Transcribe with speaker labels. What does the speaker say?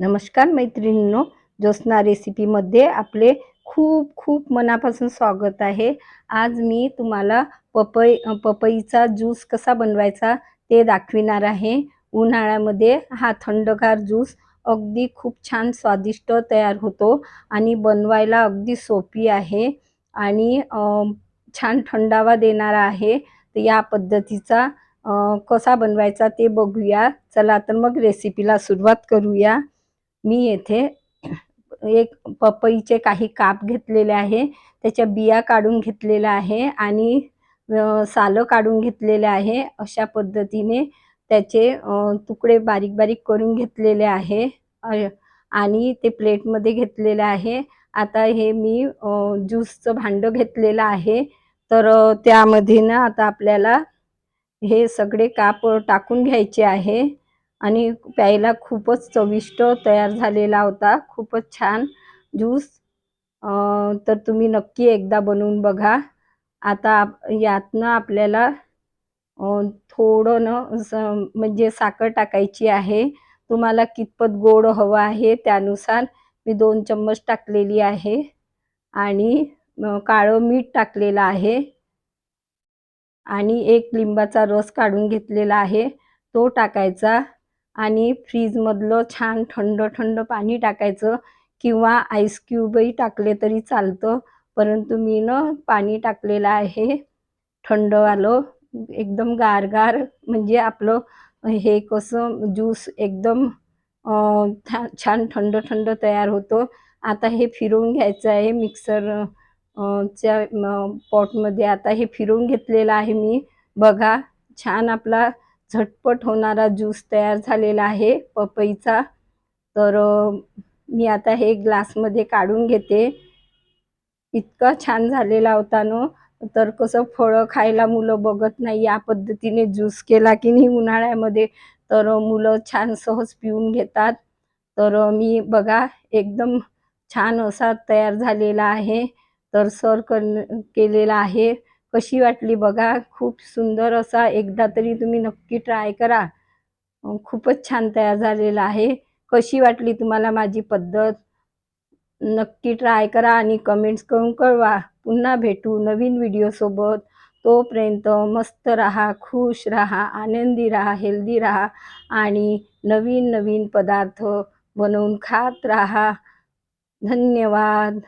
Speaker 1: नमस्कार मैत्रिणींनो, ज्योत्स्ना रेसिपीमध्ये आपले खूप खूप मनापासून स्वागत आहे। आज मी तुम्हाला पपईचा ज्यूस कसा बनवायचा ते दाखविणार आहे। उन्हाळ्यामध्ये हा थंडगार ज्यूस अगदी खूप छान स्वादिष्ट तयार होतो आणि बनवायला अगदी सोपी आहे आणि छान थंडावा देणारा आहे। तर या पद्धतीचा कसा बनवायचा ते बघूया। चला तर मग रेसिपीला सुरुवात करूया। मी येथे एक पपईचे काही काप घेतलेले आहे, त्याच्या बिया काढून घेतलेल्या आहे आणि सालं काढून घेतलेले आहे। अशा पद्धतीने त्याचे तुकडे बारीक बारीक करून घेतलेले आहे आणि ते प्लेटमध्ये घेतलेले आहे। आता हे मी ज्यूसचं भांडं घेतलेलं आहे, तर त्यामध्ये ना आता आपल्याला हे सगळे काप टाकून घ्यायचे आहे आणि प्यायला खूपच चविष्ट तयार झालेला होता। खूपच छान ज्यूस, तर तुम्ही नक्की एकदा बनवून बघा। आता यातनं आपल्याला थोडं म्हणजे साखर टाकायची आहे। तुम्हाला कितपत गोड हवं आहे त्यानुसार मी 2 चम्मच टाकलेली आहे आणि काळं मीठ टाकलेलं आहे आणि 1 लिंबाचा रस काढून घेतलेला आहे, तो टाकायचा आणि फ्रीजमधलं छान थंड थंड पाणी टाकायचं किंवा आईस क्यूबही टाकले तरी चालतं, परंतु मी पाणी टाकलेलं आहे थंडवालं, एकदम गारगार, म्हणजे आपलं हे कसं ज्यूस एकदम छान थंड थंड तयार होतो। आता हे फिरवून घ्यायचं आहे मिक्सर च्या पॉटमध्ये। आता हे फिरवून घेतलेलं आहे मी। बघा, छान आपला झटपट होणारा ज्यूस तयार झालेला आहे पपईचा। तर मी आता हे ग्लासमध्ये काढून घेते। इतका छान झालेला होता ना, तर कसं फळं खायला मुलं बघत नाही, या पद्धतीने ज्यूस केला की नाही उन्हाळ्यामध्ये तर मुलं छान सहज पिऊन घेतात। तर मी बघा एकदम छान असा तयार झालेला आहे, तर केलेला आहे। कशी वाटली बघा, खूप सुंदर असा, एकदा तरी तुम्ही नक्की ट्राय करा। खूपच छान तयार झालेला आहे। कशी वाटली तुम्हाला माझी पद्धत? नक्की ट्राय करा आणि कमेंट्स करून कळवा। पुन्हा भेटू नवीन व्हिडिओसोबत। तोपर्यंत मस्त राहा, खुश राहा, आनंदी राहा, हेल्दी राहा आणि नवीन नवीन पदार्थ बनवून खात राहा। धन्यवाद।